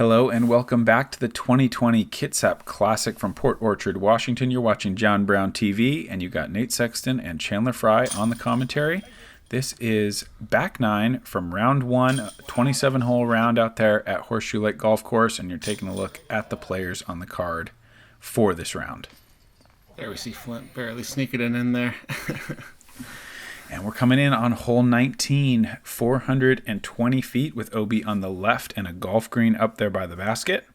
Hello and welcome back to the 2020 Kitsap Classic from Port Orchard, Washington. You're watching John Brown TV, and you got Nate Sexton and Chandler Fry on the commentary. This is back 9 from round 1, 27-hole round out there at Horseshoe Lake Golf Course, and you're taking a look at the players on the card for this round. There we see Flint barely sneaking it in there. And we're coming in on hole 19, 420 feet with OB on the left and a golf green up there by the basket.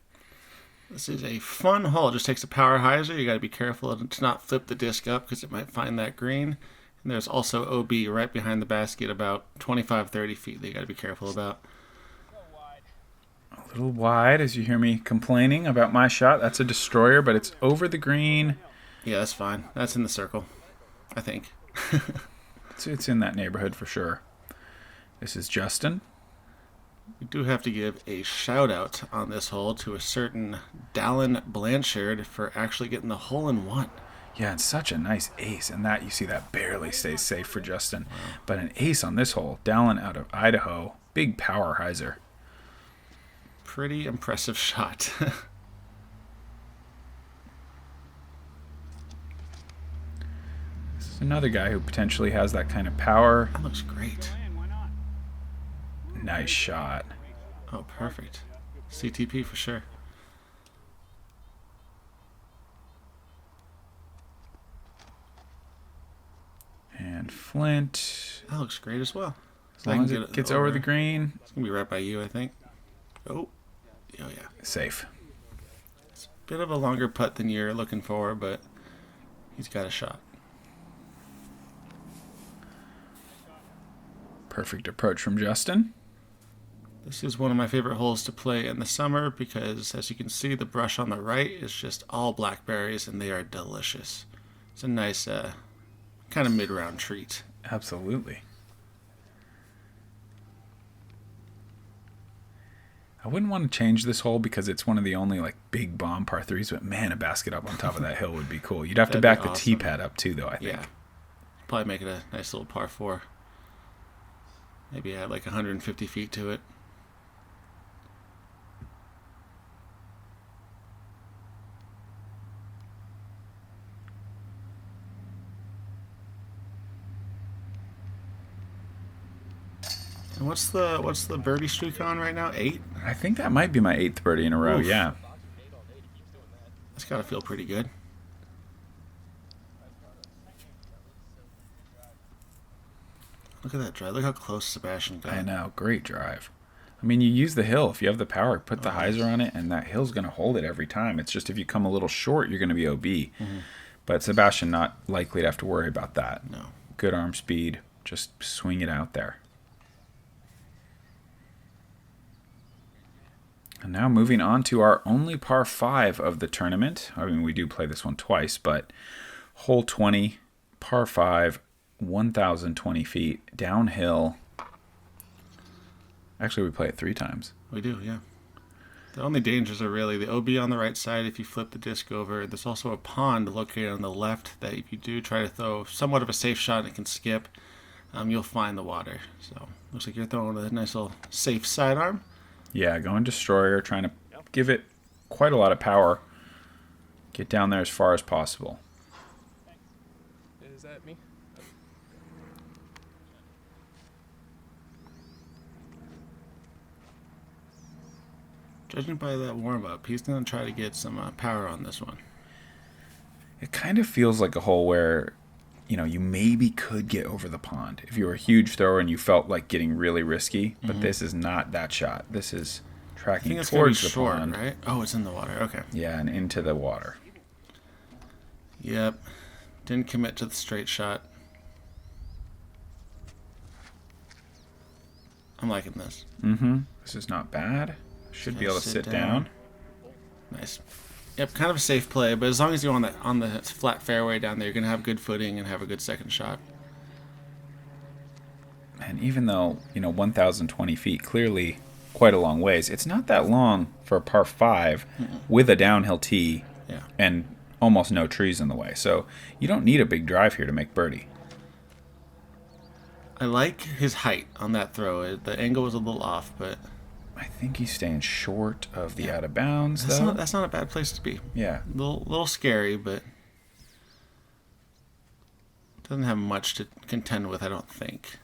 This is a fun hole. It just takes a power hyzer. You got to be careful to not flip the disc up because it might find that green. And there's also OB right behind the basket about 25-30 feet that you got to be careful about. A little wide as you hear me complaining about my shot. That's a destroyer, but it's over the green. Yeah, that's fine. That's in the circle, I think. It's in that neighborhood for sure. This is Justin. We do have to give a shout out on this hole to a certain Dallin Blanchard for actually getting the hole-in-one. Yeah, and such a nice ace. And that, you see, that barely stays safe for Justin. Wow. But an ace on this hole. Dallin out of Idaho. Big power hyzer. Pretty impressive shot. Another guy who potentially has that kind of power. That looks great. Nice shot. Oh, perfect. CTP for sure. And Flint. That looks great as well. As long as it gets over the green. It's going to be right by you, I think. Oh yeah. Safe. It's a bit of a longer putt than you're looking for, but he's got a shot. Perfect approach from Justin. This is one of my favorite holes to play in the summer because, as you can see, the brush on the right is just all blackberries, and they are delicious. It's a nice kind of mid-round treat. Absolutely. I wouldn't want to change this hole because it's one of the only big bomb par 3s, but man, a basket up on top of that hill would be cool. You'd have to back the tee pad up too, though, I think. Yeah. Probably make it a nice little par 4. Maybe add 150 feet to it. And what's the birdie streak on right now? 8? I think that might be my 8th birdie in a row. Oof. Yeah. That's got to feel pretty good. Look at that drive. Look how close Sebastian got. I know. Great drive. I mean, you use the hill. If you have the power, put the hyzer on it, and that hill's going to hold it every time. It's just if you come a little short, you're going to be OB. Mm-hmm. But Sebastian, not likely to have to worry about that. No. Good arm speed. Just swing it out there. And now moving on to our only par 5 of the tournament. I mean, we do play this one twice, but hole 20, par 5, 1,020 feet, downhill. Actually, we play it 3 times. We do, yeah. The only dangers are really the OB on the right side if you flip the disc over. There's also a pond located on the left that if you do try to throw somewhat of a safe shot and it can skip, you'll find the water. So, looks like you're throwing a nice little safe sidearm. Yeah, going destroyer, trying to give it quite a lot of power. Get down there as far as possible. Is that me? Judging by that warm-up, he's going to try to get some power on this one. It kind of feels like a hole where, you maybe could get over the pond if you were a huge thrower and you felt like getting really risky. But this is not that shot. This is tracking towards the short, pond. Right? Oh, it's in the water. Okay. Yeah, and into the water. Yep. Didn't commit to the straight shot. I'm liking this. Mm-hmm. This is not bad. Should be able to sit down. Nice. Yep, kind of a safe play, but as long as you're on the flat fairway down there, you're gonna have good footing and have a good second shot. And even though 1,020 feet, clearly quite a long ways, it's not that long for a par 5 with a downhill tee and almost no trees in the way. So you don't need a big drive here to make birdie. I like his height on that throw. The angle was a little off, but I think he's staying short of the out of bounds, though. That's not a bad place to be. Yeah. Little scary, but doesn't have much to contend with, I don't think.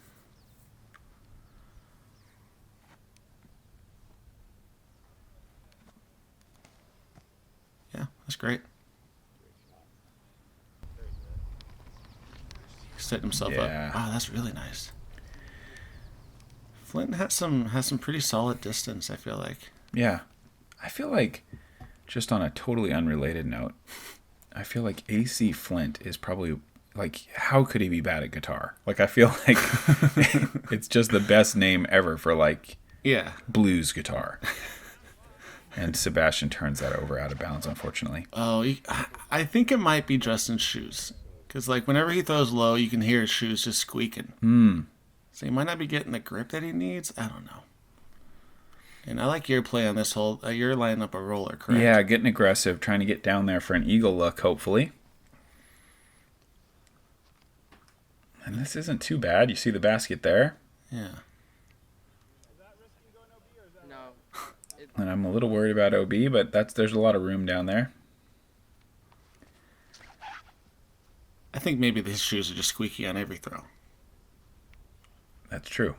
Yeah, that's great. He's setting himself Yeah. up. Wow, that's really nice. Flint has some pretty solid distance, I feel like. Yeah. I feel like, just on a totally unrelated note, I feel like A.C.Flint is probably, like, how could he be bad at guitar? Like, I feel like it's just the best name ever for, like, Yeah. blues guitar. And Sebastian turns that over out of bounds, unfortunately. Oh, I think it might be Justin's shoes. Because, like, whenever he throws low, you can hear his shoes just squeaking. So he might not be getting the grip that he needs. I don't know. And I like your play on this hole. You're lining up a roller, correct? Yeah, getting aggressive, trying to get down there for an eagle look, hopefully. And this isn't too bad. You see the basket there. Yeah. No. And I'm a little worried about OB, but there's a lot of room down there. I think maybe his shoes are just squeaky on every throw. That's true.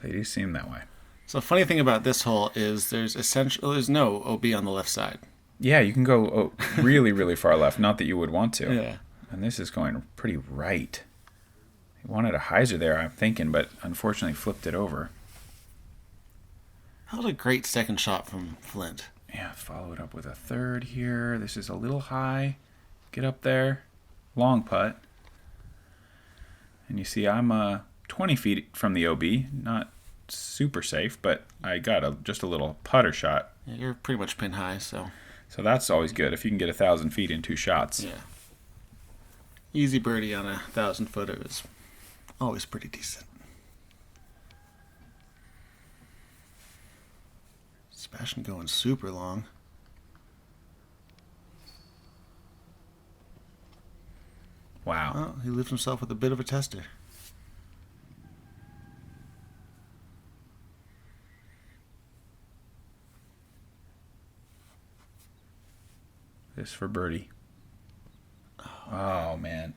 They do seem that way. So the funny thing about this hole is there's no OB on the left side. Yeah, you can go really, really far left. Not that you would want to. Yeah. And this is going pretty right. He wanted a hyzer there, I'm thinking, but unfortunately flipped it over. That was a great second shot from Flint. Yeah, follow it up with a third here. This is a little high. Get up there. Long putt. And you see I'm 20 feet from the OB. Not super safe, but I got just a little putter shot. Yeah, you're pretty much pin high, so. So that's always good if you can get 1,000 feet in 2 shots. Yeah. Easy birdie on 1,000-footer is always pretty decent. Sebastian going super long. Wow. Well, he leaves himself with a bit of a tester. This for birdie. Oh, man.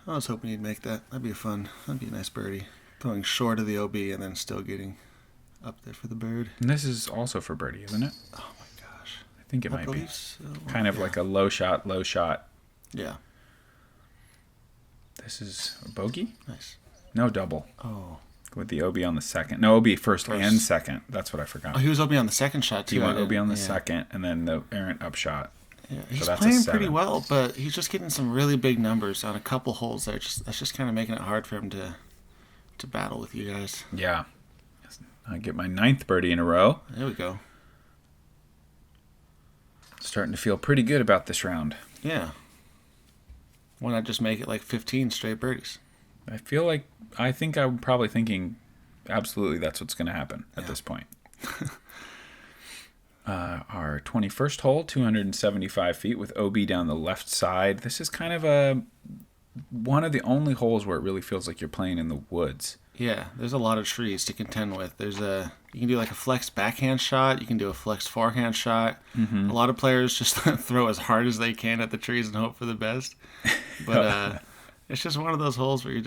I was hoping he'd make that. That'd be a nice birdie. Throwing short of the OB and then still getting up there for the bird. And this is also for birdie, isn't it? Oh my gosh. I think it I might be. believe so. Kind of Yeah. like a low shot. Yeah. This is a bogey? Nice. No, double. Oh. With the OB on the second. No, OB first First. and second. That's what I forgot. Oh, he was OB on the second shot too. He went I OB on the didn't- yeah. second, and then the errant upshot. Yeah. He's that's a playing pretty 7. well, but he's just getting some really big numbers on a couple holes. That's just kind of making it hard for him to battle with you guys. Yeah. I get my 9th birdie in a row. There we go. Starting to feel pretty good about this round. Yeah. Why not just make it like 15 straight birdies? I think I'm probably thinking absolutely that's what's going to happen at Yeah. this point. Our 21st hole, 275 feet with OB down the left side. This is kind of one of the only holes where it really feels like you're playing in the woods. Yeah, there's a lot of trees to contend with. You can do like a flex backhand shot. You can do a flex forehand shot. Mm-hmm. A lot of players just throw as hard as they can at the trees and hope for the best. But it's just one of those holes where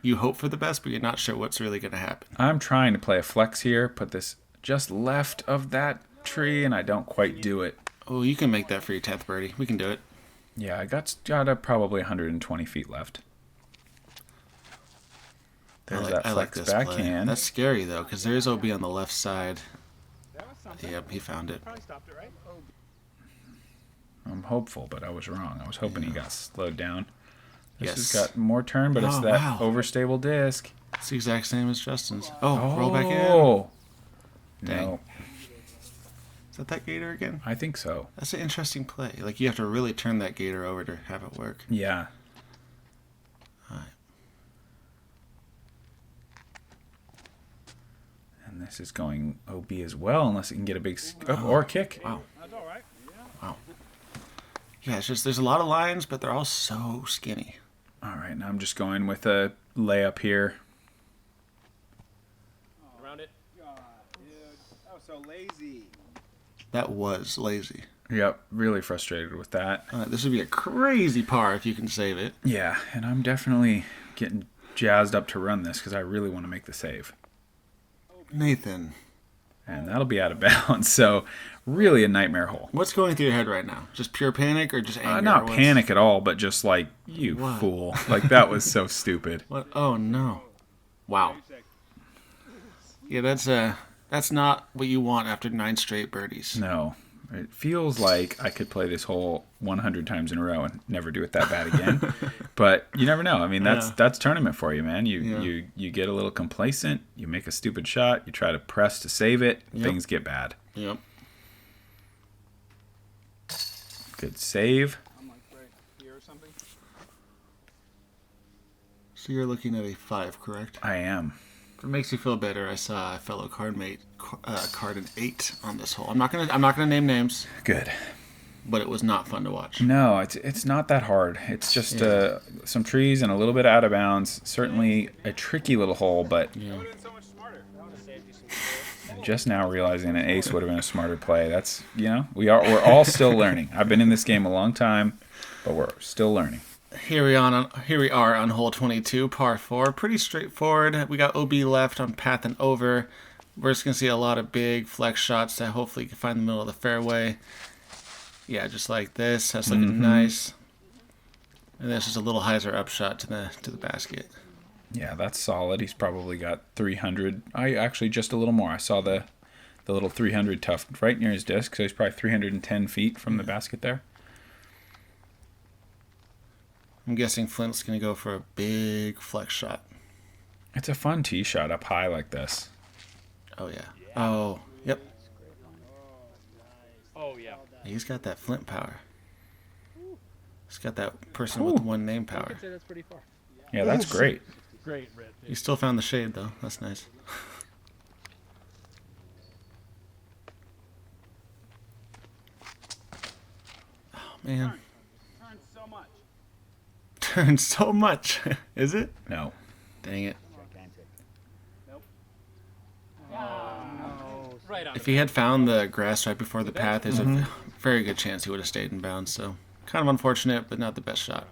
you hope for the best, but you're not sure what's really going to happen. I'm trying to play a flex here, put this just left of that tree, and I don't quite do it. Oh, you can make that for your 10th birdie. We can do it. Yeah, I got probably 120 feet left. There's that I like flex this play. backhand. That's scary, though, because there's OB on the left side. Yep, he found it. Probably stopped it, right? Oh, I'm hopeful, but I was wrong. I was hoping he got slowed down. This Yes. has got more turn, but it's Oh, that wow. overstable disc. It's the exact same as Justin's. Oh, roll back in. Oh! Dang. No, Is that gator again? I think so. That's an interesting play. Like, you have to really turn that gator over to have it work. Yeah. All right. And this is going OB as well, unless it can get a big or a kick. Wow. that's all right. Wow. Yeah, it's just there's a lot of lines, but they're all so skinny. All right, now I'm just going with a layup here. so lazy. That was lazy. Yep, really frustrated with that. This would be a crazy par if you can save it. Yeah, and I'm definitely getting jazzed up to run this because I really want to make the save. Nathan, And that'll be out of bounds, so really a nightmare hole. what's going through your head right now? Just pure panic or just anger? Not panic at all, but just like, you What? fool. Like, that was so stupid. What? Oh no! Wow. Yeah, that's not what you want after 9 straight birdies. No. It feels like I could play this hole 100 times in a row and never do it that bad again. But you never know. I mean, that's tournament for you, man. You get a little complacent. You make a stupid shot. You try to press to save it. Yep. Things get bad. Yep. Good save. I'm like right here or something. So you're looking at a 5, correct? I am. If it makes you feel better, I saw a fellow cardmate card an 8 on this hole. I'm not gonna name names, Good. but it was not fun to watch. No, it's not that hard. It's just some trees and a little bit out of bounds. Certainly a tricky little hole, but Yeah. So much smarter. That would have saved you some just now realizing an ace would have been a smarter play. That's, we're all still learning. I've been in this game a long time, but we're still learning. Here we are on hole 22, par 4. Pretty straightforward. We got OB left on path and over. We're just gonna see a lot of big flex shots that hopefully you can find the middle of the fairway. Yeah, just like this. That's looking nice. And this is a little hyzer upshot to the basket. Yeah, that's solid. He's probably got 300. I actually just a little more. I saw the little 300 tuft right near his disc, so he's probably 310 feet from the basket there. I'm guessing Flint's going to go for a big flex shot. It's a fun tee shot up high like this. Oh, yeah. Oh, yep. Oh yeah. He's got that Flint power. He's got that person with one name I power. could say that's pretty far. Yeah, that's great. Great, Red. He still found the shade, though. That's nice. Oh, man. Turn so much. Turns so much. Is it? No. Dang it. Right on. If he had found the grass right before the path, there's a very good chance he would have stayed in bounds. So, kind of unfortunate, but not the best shot.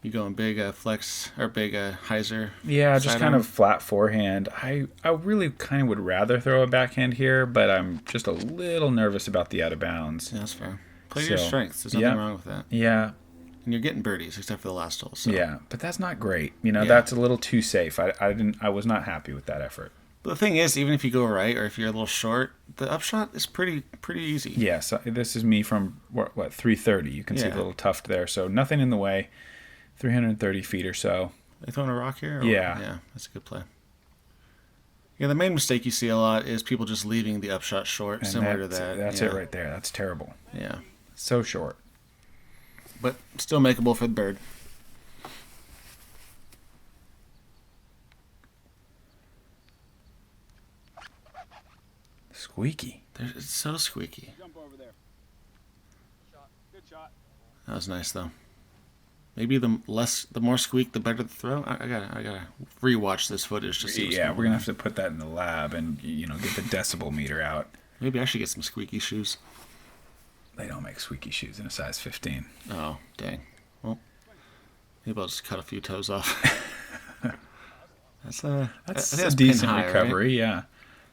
You going big flex or big hyzer? Yeah, just side kind arm? of flat forehand. I really kind of would rather throw a backhand here, but I'm just a little nervous about the out of bounds. Yeah, that's fair. Play to your So, strengths. There's nothing wrong with that. Yeah, And you're getting birdies, except for the last hole. So. yeah, but that's not great. Yeah. That's a little too safe. I was not happy with that effort. But the thing is, even if you go right or if you're a little short, the upshot is pretty easy. Yeah, so this is me from what 330. You can see Yeah. the little tuft there, so nothing in the way. 330 feet or so. They throwing a rock here? Or- Yeah. Yeah, that's a good play. Yeah, the main mistake you see a lot is people just leaving the upshot short, And similar to that. That's yeah. it right there. That's terrible. Yeah. So short. But still makeable for the bird. Squeaky. It's so squeaky. Jump over there. Shot. Good shot. That was nice, though. Maybe the more squeak, the better the throw. I gotta rewatch this footage to see. What's Yeah, going we're gonna on. have to put that in the lab and get the decibel meter out. Maybe I should get some squeaky shoes. They don't make squeaky shoes in a size 15. Oh, dang. Well, maybe I'll just cut a few toes off. That's I That's think a pin decent high, recovery, right? yeah.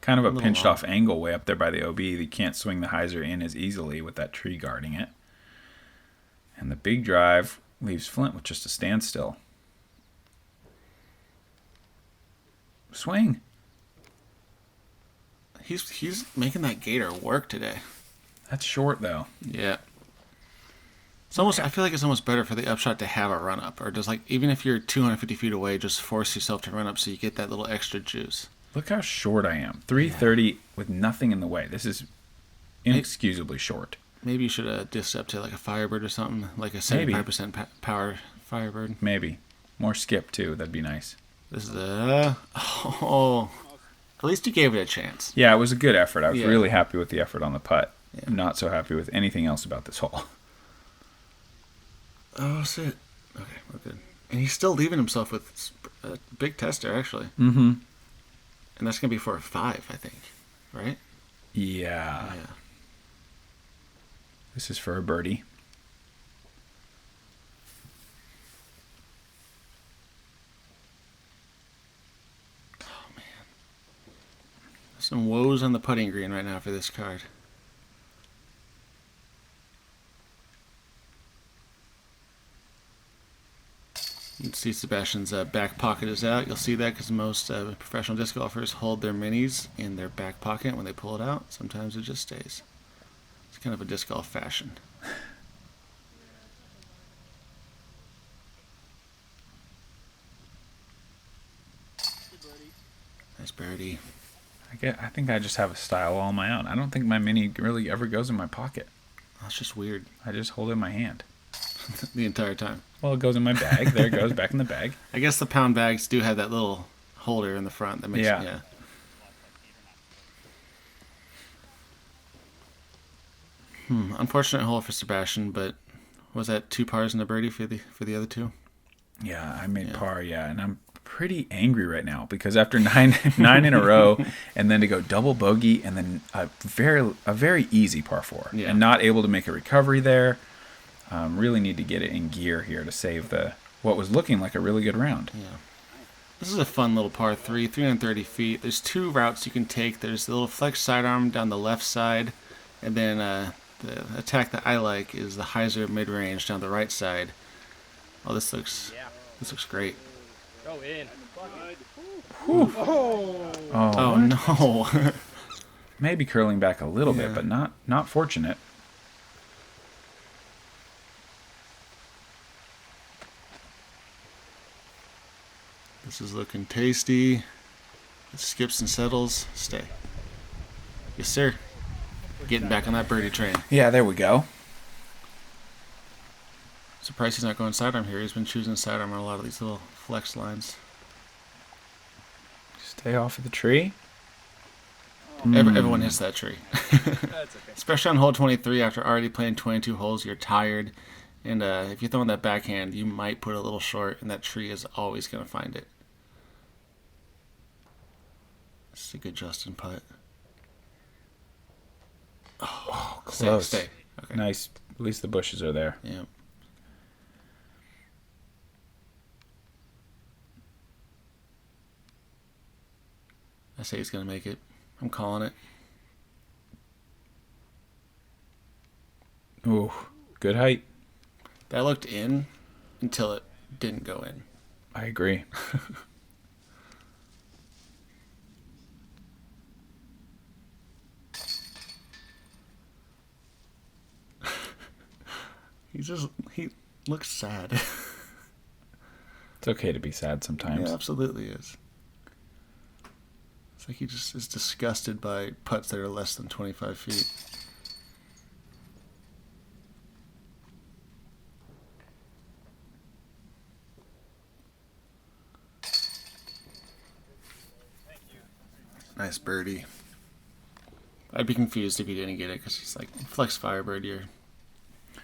Kind of a little pinched long. off angle way up there by the OB. You can't swing the hyzer in as easily with that tree guarding it. And the big drive leaves Flint with just a standstill. Swing. He's making that gator work today. That's short though. Yeah. It's almost. I feel like it's almost better for the upshot to have a run up, or just like even if you're 250 feet away, just force yourself to run up so you get that little extra juice. Look how short I am. 330 with nothing in the way. This is inexcusably short. Maybe you should have dissed up to like a Firebird or something, like a Maybe. 75% power Firebird. Maybe. More skip too. That'd be nice. This is at least you gave it a chance. Yeah, it was a good effort. I was Yeah. really happy with the effort on the putt. Yeah. I'm not so happy with anything else about this hole. Oh, shit. Okay, we're good. And he's still leaving himself with a big tester, actually. Mm-hmm. And that's going to be for a 5, I think. Right? Yeah. Yeah. This is for a birdie. Some woes on the putting green right now for this card. You can see Sebastian's back pocket is out. You'll see that because most professional disc golfers hold their minis in their back pocket when they pull it out. Sometimes it just stays. It's kind of a disc golf fashion. Nice birdie. I think I just have a style all my own. I don't think my mini really ever goes in my pocket. That's just weird. I just hold it in my hand. The entire time. Well, it goes in my bag. There it goes, back in the bag. I guess the pound bags do have that little holder in the front that makes Yeah. it, yeah. Unfortunate hole for Sebastian, but was that 2 pars and a birdie for the other 2? Yeah, I made par, and I'm pretty angry right now because after nine in a row, and then to go double bogey, and then a very easy par 4, Yeah. and not able to make a recovery there. Really need to get it in gear here to save what was looking like a really good round. Yeah. This is a fun little par 3, 330 feet. There's 2 routes you can take. There's the little flex sidearm down the left side, and then the attack that I like is the hyzer mid-range down the right side. Oh, this looks great. Go in. Oh no. Maybe curling back a little Yeah. bit, but not fortunate. This is looking tasty. It skips and settles. Stay. Yes, sir. Getting back on that birdie train. Yeah, there we go. Surprised he's not going sidearm here. He's been choosing sidearm on a lot of these little flex lines. Stay off of the tree. Everyone hits that tree. That's okay. Especially on hole 23 after already playing 22 holes, you're tired. And if you're throwing that backhand, you might put it a little short, and that tree is always going to find it. This is a good Justin putt. Oh, close. Stay. Okay. Nice. At least the bushes are there. Yeah. I say he's going to make it. I'm calling it. Ooh, good height. That looked in until it didn't go in. I agree. He looks sad. It's okay to be sad sometimes. He absolutely is. It's like he just is disgusted by putts that are less than 25 feet. Nice birdie. I'd be confused if you didn't get it because it's like flex firebird. You're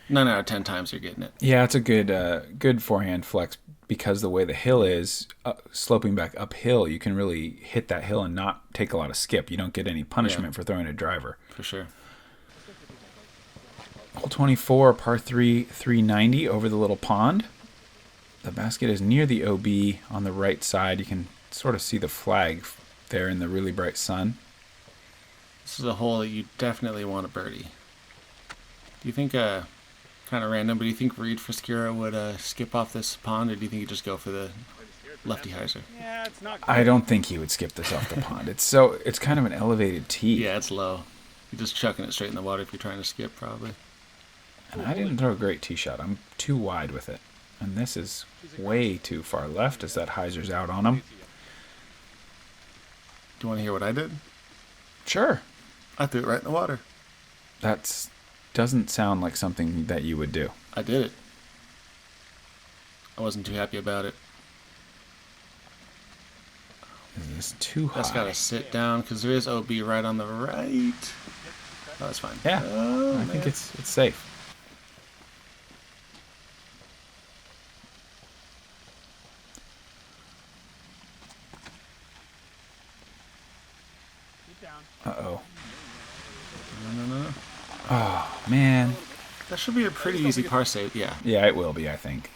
9 out of 10 times you're getting it. Yeah, it's a good forehand flex because the way the hill is sloping back uphill, you can really hit that hill and not take a lot of skip. You don't get any punishment for throwing a driver. For sure. Hole 24, par 3, 390 over the little pond. The basket is near the OB on the right side. You can sort of see the flag there in the really bright sun. This is a hole that you definitely want a birdie. Do you think, kind of random, but do you think Reed Friscara would skip off this pond, or do you think he'd just go for the lefty hyzer? Yeah, it's not good. I don't think he would skip this off the pond. It's kind of an elevated tee. Yeah, it's low. You're just chucking it straight in the water if you're trying to skip, probably. And I didn't throw a great tee shot. I'm too wide with it. And this is way too far left as that hyzer's out on him. Do you want to hear what I did? Sure. I threw it right in the water. That doesn't sound like something that you would do. I did it. I wasn't too happy about it. Is this too high? That's got to sit down because there is OB right on the right. Oh, that's fine. Yeah, Oh, I think man. it's safe. down. Uh-oh. No. Oh, man. That should be a pretty easy par save. Yeah. Yeah, it will be, I think.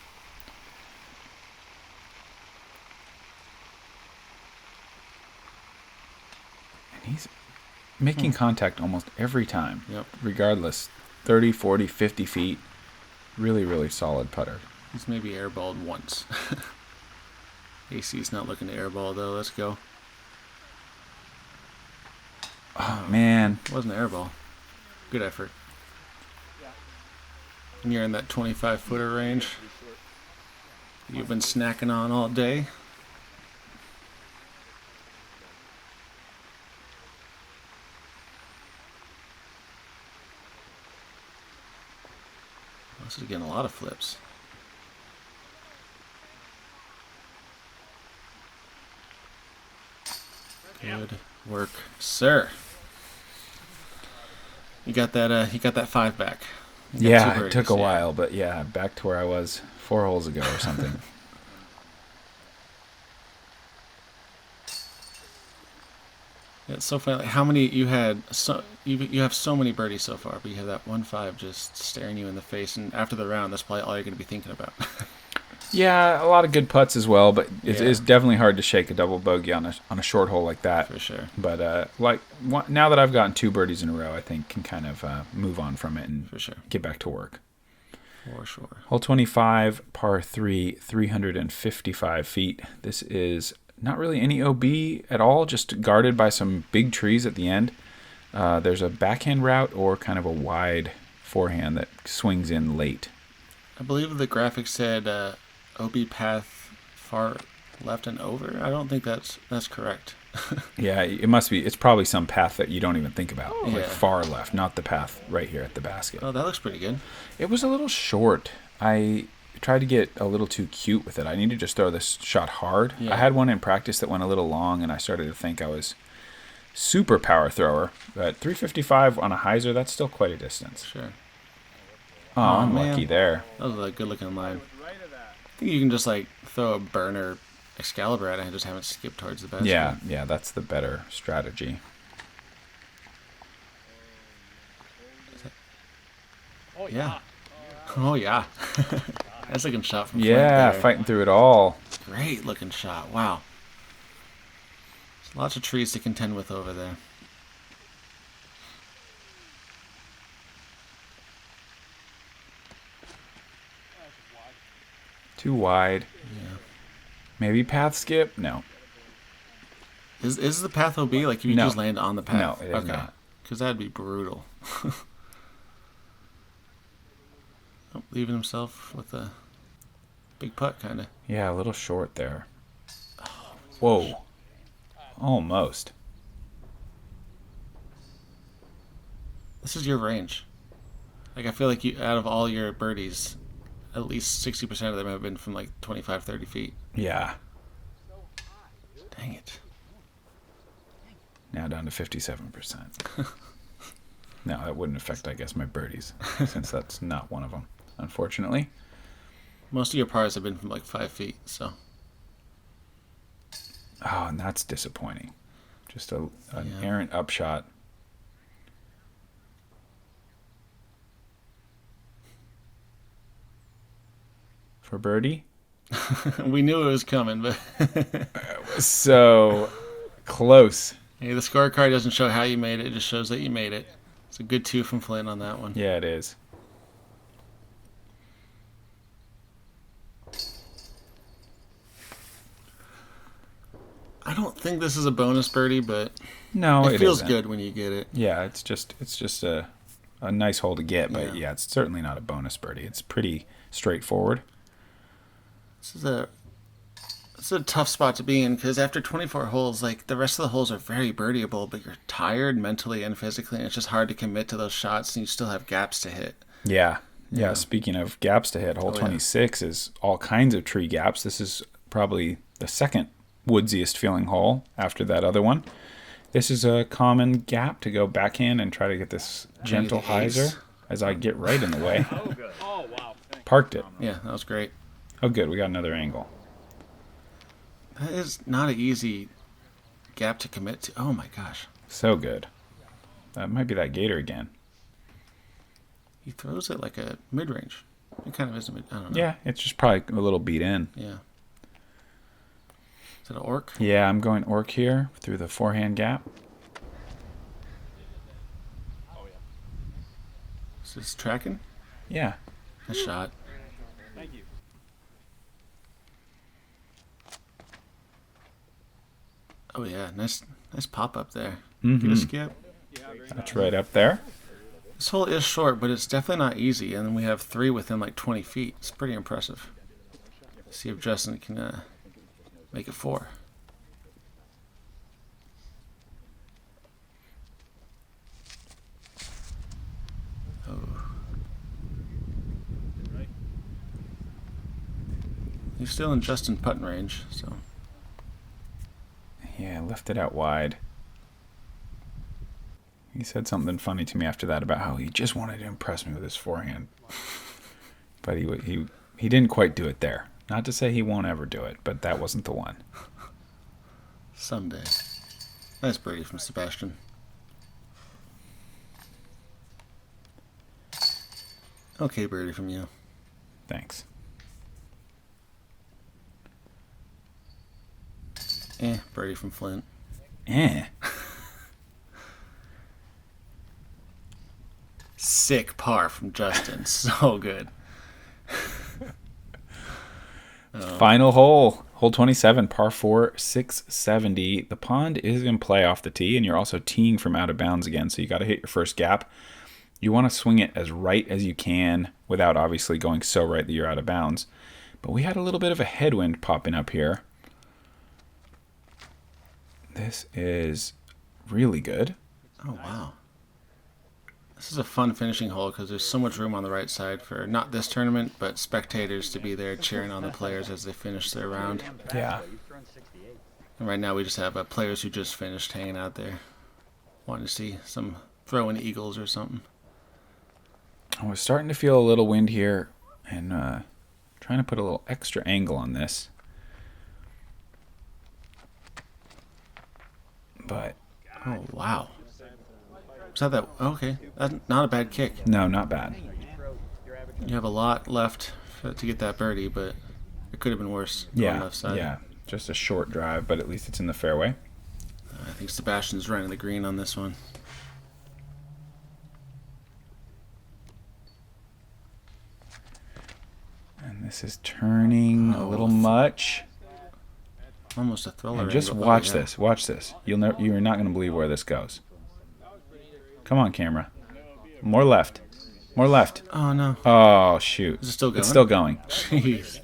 And he's making contact almost every time. Yep. Regardless. 30, 40, 50 feet. Really, really solid putter. He's maybe airballed once. AC's not looking to airball, though. Let's go. Oh, man. It wasn't an airball. Good effort. And you're in that 25-footer range you've been snacking on all day. This is getting a lot of flips. Good work, sir. You got that 5 back. You got 2 Yeah, it birdies, took a yeah. while, but yeah, back to where I was 4 holes ago or something. Yeah, it's so funny. Like how many you had? You have so many birdies so far, but you have that 1-5 just staring you in the face. And after the round, that's probably all you're going to be thinking about. Yeah, a lot of good putts as well, but it Yeah. is definitely hard to shake a double bogey on a short hole like that. For sure. But now that I've gotten 2 birdies in a row, I think can kind of move on from it and For sure. get back to work. For sure. Hole 25, par 3, 355 feet. This is not really any OB at all, just guarded by some big trees at the end. There's a backhand route or kind of a wide forehand that swings in late. I believe the graphic said OB path far left and over. I don't think that's correct. Yeah, it must be. It's probably some path that you don't even think about, like Yeah. far left, not the path right here at the basket. Oh, that looks pretty good. It was a little short. I tried to get a little too cute with it. I need to just throw this shot hard. Yeah. I had one in practice that went a little long, and I started to think I was super power thrower. But 355 on a hyzer, that's still quite a distance. Sure. Oh, man. unlucky there. That was a good looking line. Right of that. I think you can just like throw a burner Excalibur at it and just have it skip towards the basket. Yeah, that's the better strategy. Oh Yeah. Oh yeah. That's a looking shot from Yeah, Flint there. fighting through it all. Great looking shot. Wow. There's lots of trees to contend with over there. Too wide. Yeah. Maybe path skip? No. Is the path OB? Like you No. just land on the path? No, it is not. Because that'd be brutal. Oh, leaving himself with a big putt, kind of. Yeah, a little short there. Whoa. Almost. This is your range. Like I feel like you, out of all your birdies, at least 60% of them have been from like 25, 30 feet. Yeah. Dang it. Now down to 57%. No, that wouldn't affect, I guess, my birdies, since that's not one of them, unfortunately. Most of your pars have been from like 5 feet, so. Oh, and that's disappointing. Just an Yeah. errant upshot. For birdie? We knew it was coming, but So close. hey, the scorecard doesn't show how you made it, it just shows that you made it. It's a good 2 from Flint on that one. Yeah, it is. I don't think this is a bonus birdie, but No, it feels isn't. good when you get it. Yeah, it's just a nice hole to get, but Yeah. yeah, it's certainly not a bonus birdie. It's pretty straightforward. It's a tough spot to be in because after 24 holes, like the rest of the holes are very birdieable, but you're tired mentally and physically, and it's just hard to commit to those shots, and you still have gaps to hit. Yeah. Yeah. Speaking of gaps to hit, hole Oh, yeah. 26 is all kinds of tree gaps. This is probably the second woodsiest feeling hole after that other one. This is a common gap to go backhand and try to get this gentle the ace. hyzer as I get right in the way. Oh, good. Oh, wow. Thank Parked it. Yeah, that was great. Oh, good. We got another angle. That is not an easy gap to commit to. Oh my gosh. So good. That might be that gator again. He throws it like a mid-range. It kind of is a mid. I don't know. Yeah, it's just probably a little beat in. Yeah. Is it an orc? Yeah, I'm going orc here through the forehand gap. Is this tracking? Yeah. Nice shot. Thank you. Oh yeah, nice pop up there. Mhm. Get a skip. Yeah, very That's right up there. This hole is short, but it's definitely not easy. And then we have 3 within like 20 feet. It's pretty impressive. See if Justin can make it 4. Oh. He's still in Justin putting range, so. Yeah, left it out wide. He said something funny to me after that about how he just wanted to impress me with his forehand. But he didn't quite do it there. Not to say he won't ever do it, but that wasn't the one. Someday. Nice birdie from Sebastian. Okay, birdie from you. Thanks. Birdie from Flint. Sick par from Justin. So good. Final hole. Hole 27, par 4, 670. The pond is in play off the tee, and you're also teeing from out of bounds again, so you got to hit your first gap. You want to swing it as right as you can without obviously going so right that you're out of bounds. But we had a little bit of a headwind popping up here. This is really good. Oh, wow. This is a fun finishing hole because there's so much room on the right side for not this tournament, but spectators to be there cheering on the players as they finish their round. Yeah. And right now we just have players who just finished hanging out there, wanting to see some throwing eagles or something. I was starting to feel a little wind here and trying to put a little extra angle on this. But Oh, wow. Was that? Okay. That's not a bad kick. no, not bad. You have a lot left to get that birdie, but it could have been worse on the Yeah, left side. yeah. Just a short drive, but at least it's in the fairway. I think Sebastian's running the green on this one. And this is turning a little much. Almost a thriller. And just angle. watch Oh, yeah. this. Watch this. You're not going to believe where this goes. Come on, camera. More left. More left. Oh, no. Oh, shoot. Is it still going? It's still going. Jeez.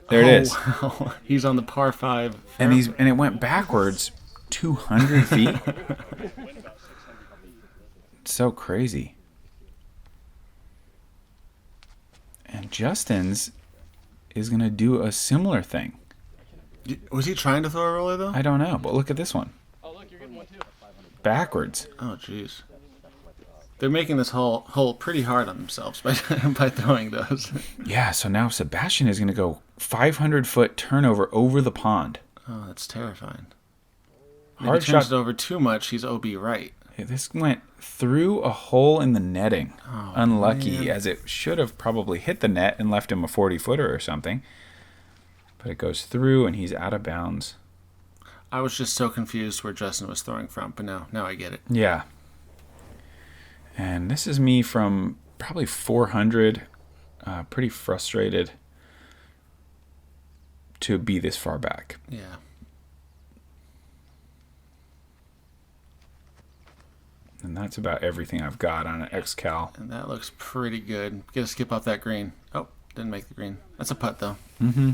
There it is. Wow. He's on the par 5. And it went backwards 200 feet. It's so crazy. And Justin's is going to do a similar thing. Was he trying to throw a roller, though? I don't know, but look at this one. Oh, look, you're getting one too. Backwards. Oh, jeez. They're making this hole pretty hard on themselves by throwing those. Yeah, so now Sebastian is going to go 500-foot turnover over the pond. Oh, that's terrifying. Hard If he turns shot. it over too much, he's OB right. This went through a hole in the netting. Oh, Unlucky, man. as it should have probably hit the net and left him a 40-footer or something. But it goes through, and he's out of bounds. I was just so confused where Justin was throwing from, but now I get it. Yeah. And this is me from probably 400, pretty frustrated to be this far back. Yeah. And that's about everything I've got on an X-Cal. And that looks pretty good. Get a skip off that green. Oh, didn't make the green. That's a putt, though. Mm-hmm.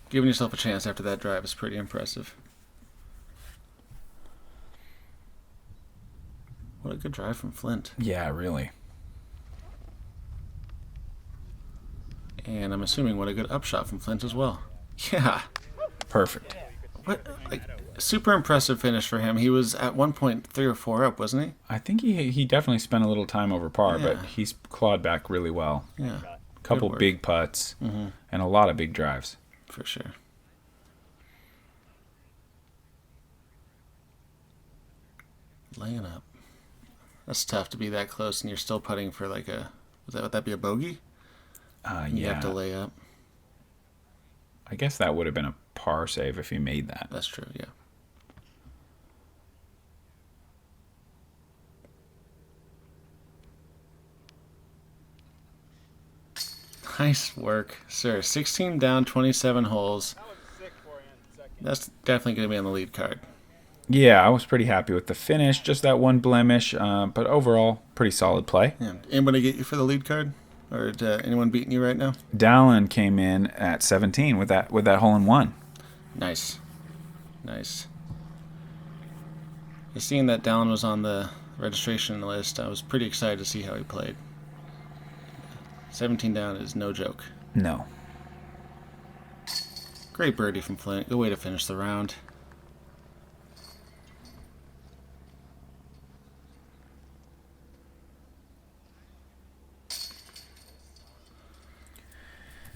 Giving yourself a chance after that drive is pretty impressive. What a good drive from Flint. Yeah, really. And I'm assuming what a good upshot from Flint as well. Yeah. Perfect. What? Like, super impressive finish for him. He was at one point 3 or 4 up, wasn't he? I think he definitely spent a little time over par, but Yeah. he's clawed back really well. Yeah. Couple work. big putts Mm-hmm. and a lot of big drives. For sure. laying up. That's tough to be that close and you're still putting for like a... Would that be a bogey? You have to Yeah. lay up. I guess that would have been a par save if he made that. That's true, yeah. Nice work, sir. 16 down, 27 holes. That was sick forehand second. That's definitely going to be on the lead card. Yeah, I was pretty happy with the finish. Just that one blemish, but overall, pretty solid play. Yeah. Anybody get you for the lead card? Or anyone beating you right now? Dallin came in at 17 with that hole in one. Nice. Nice. Just seeing that Dallin was on the registration list, I was pretty excited to see how he played. 17 down is no joke. No. Great birdie from Flint. Good way to finish the round.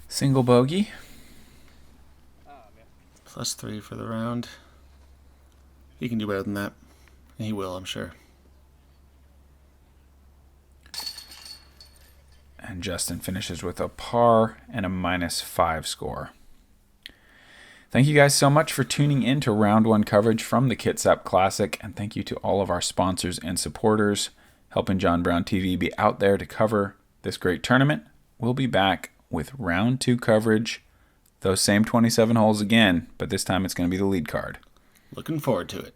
Single bogey. Oh, man. +3 for the round. He can do better than that. And he will, I'm sure. And Justin finishes with a par and a -5 score. Thank you guys so much for tuning in to round one coverage from the Kitsap Classic. And thank you to all of our sponsors and supporters helping John Brown TV be out there to cover this great tournament. We'll be back with round two coverage, those same 27 holes again, but this time it's going to be the lead card. Looking forward to it.